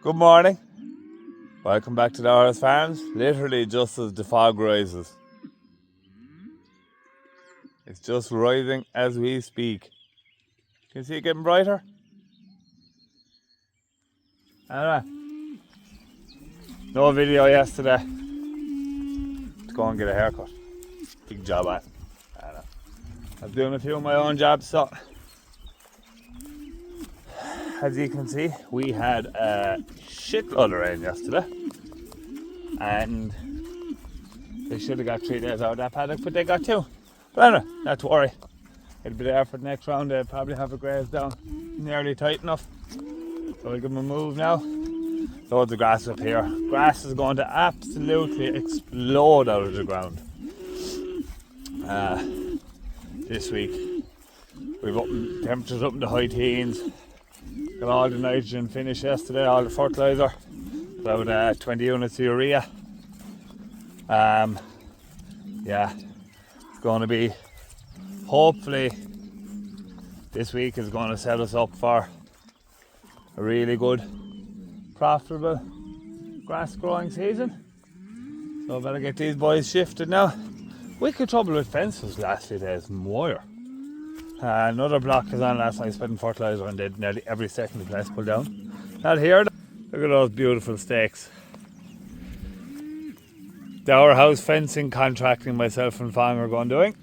Good morning. Welcome back to the Horse Farms. Literally just as the fog rises. It's just rising as we speak. Can you see it getting brighter? Anyway, no video yesterday. To go and get a haircut. Big job at. I know. I was doing a few of my own jobs, so as you can see, we had a shitload of rain yesterday, and they should have got 3 days out of that paddock, but they got 2. But anyway, not to worry. It'll be there for the next round. They'll probably have a graze down nearly tight enough. So we'll give them a move now. Loads of grass up here. Grass is going to absolutely explode out of the ground this week. We've up temperatures up in the high teens. Got all the nitrogen finished yesterday, all the fertiliser, about 20 units of urea. Yeah, it's going to be, hopefully this week is going to set us up for a really good, profitable grass growing season. So I better get these boys shifted now. Wicked trouble with fences last few days, wire. Another block is on last night, spending fertiliser, and did nearly every second the place pulled down. Not here. Look at those beautiful stakes. The our house fencing contracting myself and Fang are going doing.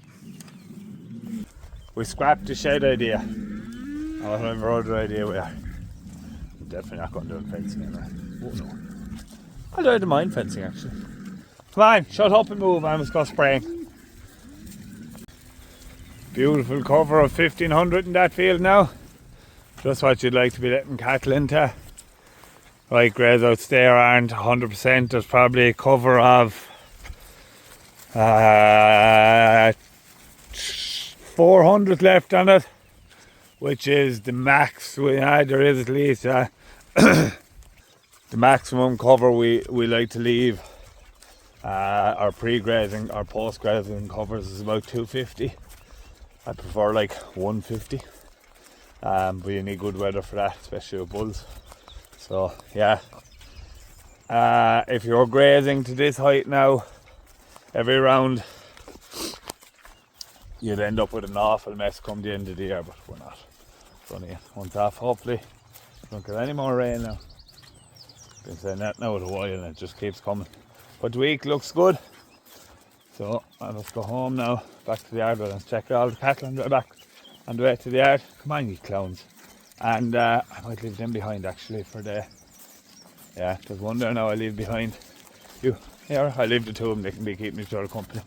We scrapped the shed idea. Whatever other idea we are. I'm definitely not going to do fencing anyway. Oh no. I don't mind fencing actually. Come on, shut up and move, I must go spraying. Beautiful cover of 1500 in that field now. Just what you'd like to be letting cattle into. Right, graze outs there aren't 100%. There's probably a cover of 400 left on it, which is the max. There is at least the maximum cover we like to leave. Our pre-grazing, our post-grazing covers is about 250. I prefer like 150, but you need good weather for that, especially with bulls. So yeah, if you're grazing to this height now, every round you'd end up with an awful mess come the end of the year, but we're not. It's only once off, hopefully. Don't get any more rain now. Been saying that now a while and it just keeps coming. But the week looks good. So let's go home now, back to the yard. Let's check all the cattle on the way back on the way to the yard. Come on, you clowns. And I might leave them behind actually for the, yeah, there's one there now I leave behind. You, here, I leave the 2 of them, they can be keeping each other company.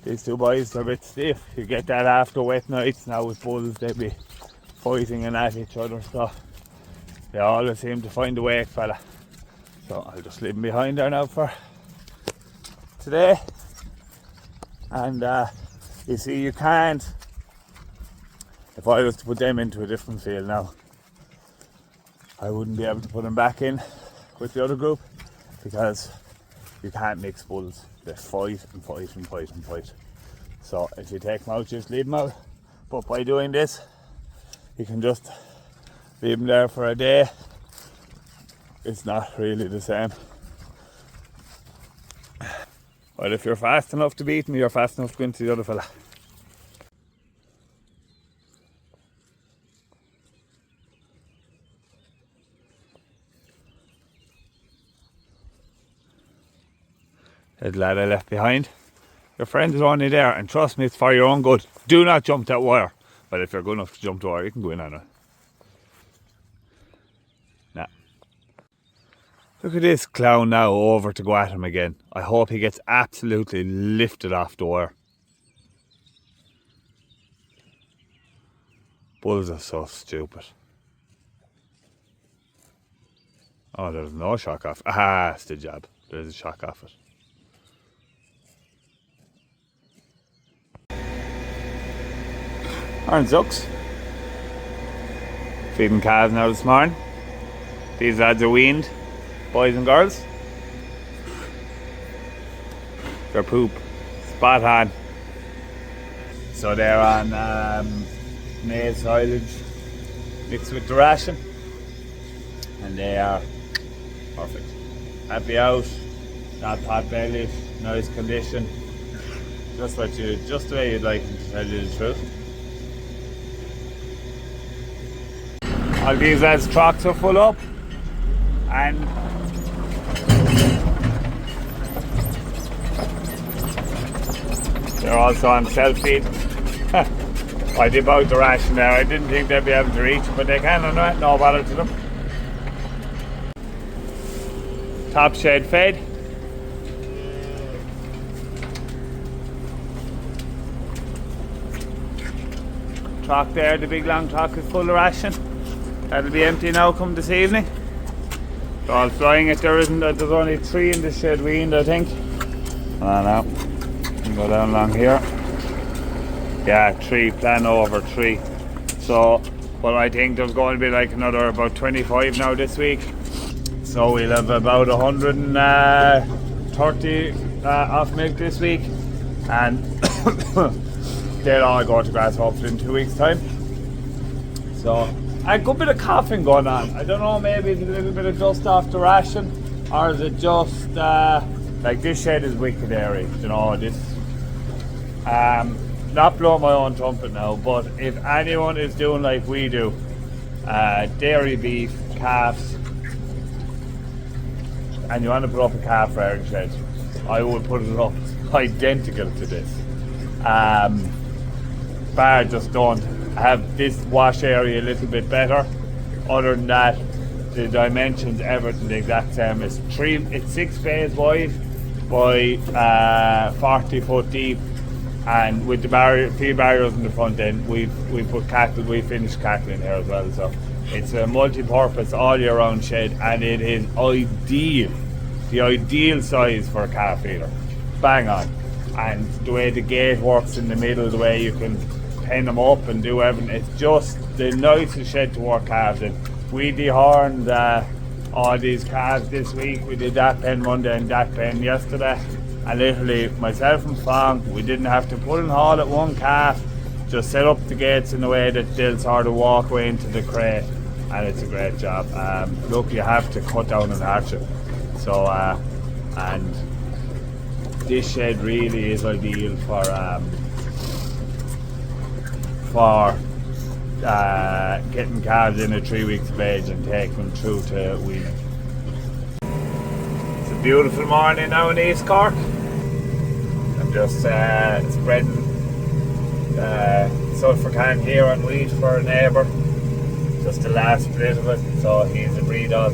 These 2 boys, they're a bit stiff. You get that after wet nights now with bulls, they'd be fighting and at each other, so they always seem to find a way, fella. So I'll just leave them behind there now for today. And you see, you can't, if I was to put them into a different field now, I wouldn't be able to put them back in with the other group, because you can't mix bulls. They fight and fight and fight and fight. So if you take them out, just leave them out. But by doing this, you can just leave them there for a day. It's not really the same. Well, if you're fast enough to beat me, you're fast enough to go into the other fella. The lad I left behind. Your friend is only there, and trust me, it's for your own good. Do not jump that wire. Well, if you're good enough to jump the wire, you can go in on it. Nah. Look at this clown now over to go at him again. I hope he gets absolutely lifted off the wire. Bulls are so stupid. Oh, there's no shock off. Ah, it's the jab. There's a shock off it. Morning, Zucks. Feeding calves now this morning. These lads are weaned, boys and girls. Their poop, spot on. So they're on maize silage mixed with the ration, and they are Perfect. Happy out, not pot bellied, nice condition. Just the way you'd like them, to tell you the truth. All these lads' trucks are full up, and they're also on self-feed. I dip out the ration there. I didn't think they'd be able to reach, but they can, and no bother to them. Top shed fed. Truck there, the big long truck is full of ration. That'll be empty now come this evening. They're all flying it. There's only 3 in the shed weaned, I think. Oh no. Go down along here. Yeah, 3, plan over 3. So, but I think there's going to be like another about 25 now this week. So we'll have about 130 off milk this week, and they'll all go to grass hopefully in 2 weeks' time. So a good bit of coughing going on. I don't know, maybe it's a little bit of dust off the ration, or is it just like this shed is wicked airy, you know, this not blowing my own trumpet now, but if anyone is doing like we do, dairy beef, calves, and you want to put up a calf rearing shed, I would put it up identical to this. Bar just don't have this wash area a little bit better. Other than that, the dimensions, everything the exact same. It's 6 bays wide by 40 foot deep, and with the few barriers in the front end, we put cattle, we finished cattle in here as well. So it's a multi-purpose all year round shed, and it is ideal, the ideal size for a calf feeder. Bang on. And the way the gate works in the middle, the way you can pen them up and do everything, it's just the nicest shed to work calves in. We dehorned all these calves this week. We did that pen Monday and that pen yesterday, and literally myself and Fong, we didn't have to pull and haul at one calf, just set up the gates in a way that they'll sort of walk away into the crate, and it's a great job. Look, you have to cut down and arch it. So and this shed really is ideal for getting calves in at 3 weeks of age and taking them through to weaning. It's a beautiful morning now in East Cork. I'm just spreading sulphur can here on wheat for a neighbour, just the last bit of it. So he's agreed on.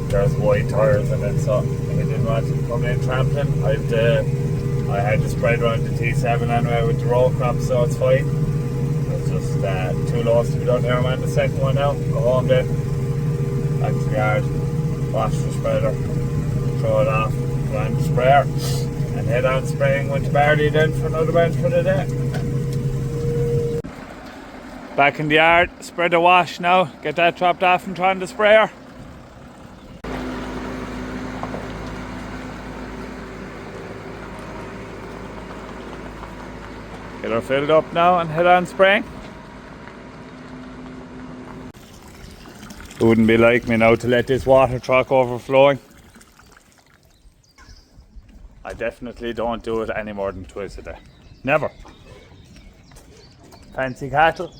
There's white tires in it, so he didn't want to come in trampling. I had to spread around the T7 anyway with the row crop, so it's fine. It's just 2 loads to be done here. I'm on the second one now. Go home then, back to the yard, wash the spreader, throw it off, go on the sprayer, and head on spraying with the barley then for another bench for the day. Back in the yard, spread the wash now, get that dropped off and try on the sprayer. Get her filled up now and head on spraying. It wouldn't be like me now to let this water truck overflowing. I definitely don't do it any more than twice a day. Never. Fancy cattle.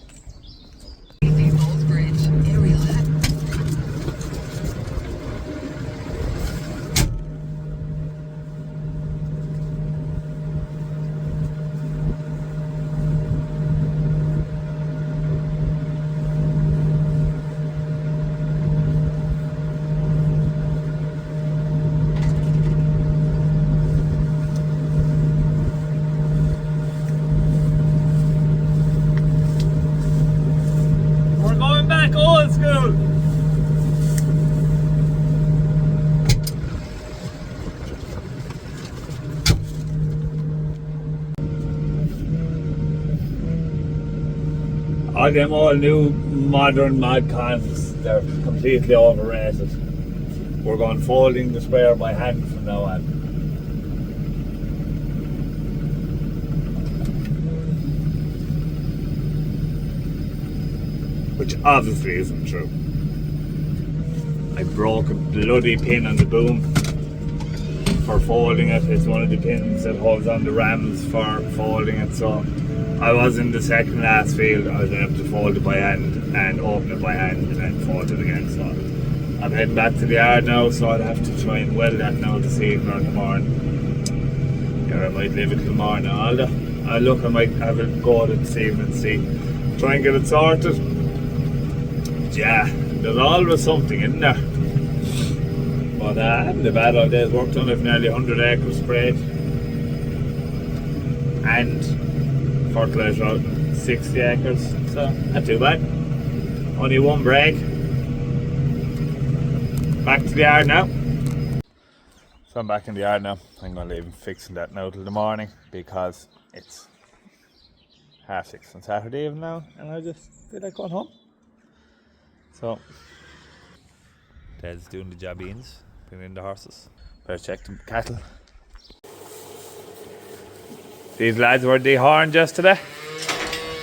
Old school. All them all new modern mod cons, they're completely overrated. We're going folding the sprayer by hand from now on. Which obviously isn't true. I broke a bloody pin on the boom for folding it. It's one of the pins that holds on the rams for folding it, so I was in the second last field. I was able to fold it by hand and open it by hand and then fold it again. So I'm heading back to the yard now, so I'll have to try and weld that now this evening or tomorrow. Yeah, I might leave it till morning. I'll look, I might have a go at it this evening and see. Try and get it sorted. But yeah, there's always something in there. But I haven't a bad old day's work done. I've nearly 100 acres sprayed. And fertiliser out 60 acres. So, not too bad. Only one break. Back to the yard now. So I'm back in the yard now. I'm going to leave fixing that now till the morning because it's 6:30 on Saturday evening now and I just feel like going home. So, Dad's doing the jobbings, bringing in the horses. Better check the cattle. These lads were dehorned yesterday.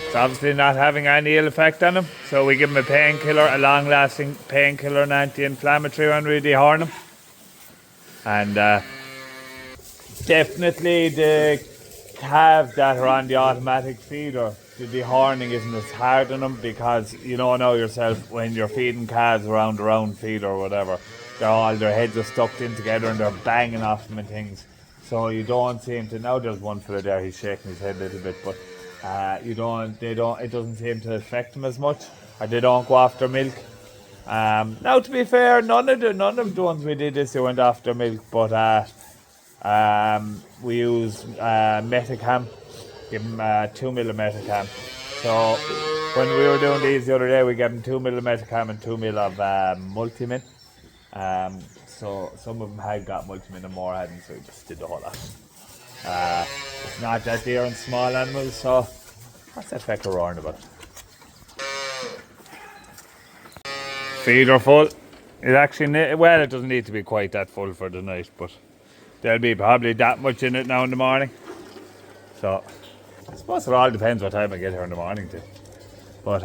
It's obviously not having any ill effect on them, so we give them a painkiller, a long-lasting painkiller and anti-inflammatory when we dehorn them. And definitely the calves that are on the automatic feeder, the dehorning isn't as hard on them because you don't know yourself when you're feeding calves around the round feeder or whatever, their heads are stuck in together and they're banging off them and things. So you don't seem to, now there's one fella there, he's shaking his head a little bit, but it doesn't seem to affect them as much, or they don't go after milk. Now to be fair, none of the ones we did this year went after milk, but we use Metacam, give them 2 ml of Metacam. So when we were doing these the other day, we gave them 2 ml of Metacam and 2 ml of Multimin. So some of them had got Multimin and more hadn't, so we just did the whole lot. It's not that they're in small animals, so what's that fecker roaring about? Feeder full. It actually, well, it doesn't need to be quite that full for the night, but there'll be probably that much in it now in the morning. So I suppose it all depends what time I get here in the morning too. But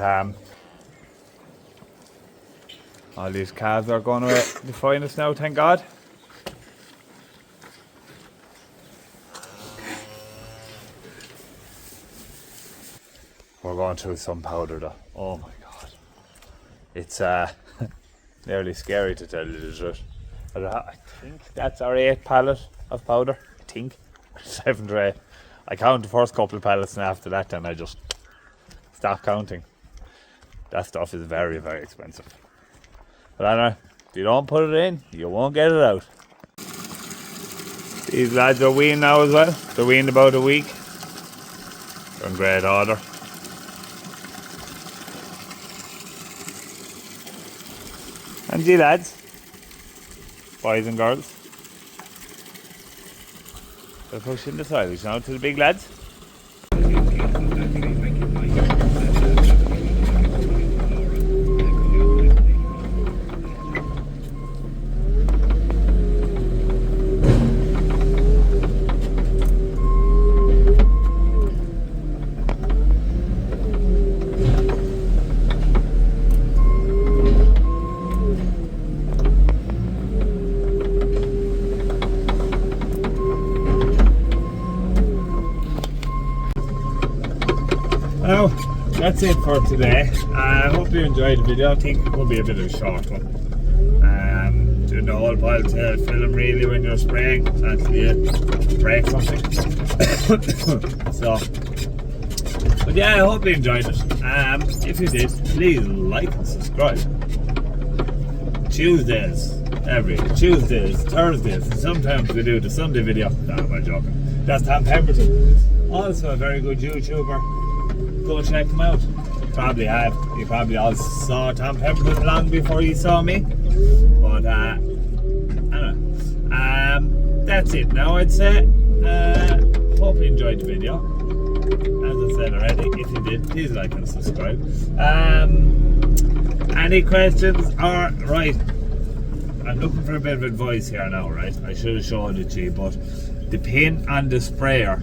all these calves are going away the finest now, thank God. We're going through some powder though. Oh my God. It's nearly scary to tell you the truth. I think that's our 8th pallet of powder. I think. 7 or 8. I counted the first couple of pallets and after that then I just stopped counting. That stuff is very, very expensive. But I know, if you don't put it in, you won't get it out. These lads are weaned now as well. They're weaned about a week. They're in great order. And you lads, boys and girls, they're pushing the silage now to the big lads. Well, that's it for today. I hope you enjoyed the video. I think it will be a bit of a short one. Doing the whole pile to film really when you're spraying, actually you break something. So, but yeah, I hope you enjoyed it. If you did, please like and subscribe. Every Tuesdays, Thursdays, and sometimes we do the Sunday video. No, I'm joking. That's Tom Pemberton, also a very good YouTuber. Go check him out. Probably have. You probably all saw Tom Pemberton long before you saw me. But I don't know. That's it now, I'd say. Hope you enjoyed the video. As I said already, if you did, please like and subscribe. Any questions? Or right, I'm looking for a bit of advice here now, right? I should have showed it to you, but the pin on the sprayer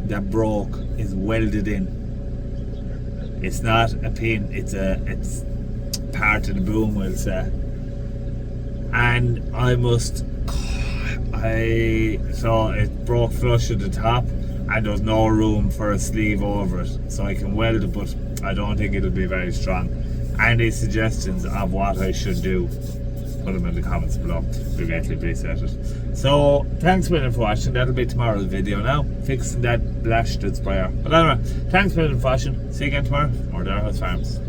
that broke is welded in. It's not a pin, it's part of the boom, we'll say. and so it broke flush at the top, and there's no room for a sleeve over it, so I can weld it, but I don't think it'll be very strong. Any suggestions of what I should do, put them in the comments below. We greatly appreciate it. So thanks a million for watching. That'll be tomorrow's video now, fixing that blasted sprayer. But anyway, thanks a million for watching. See you again tomorrow. More Dehorning Farms.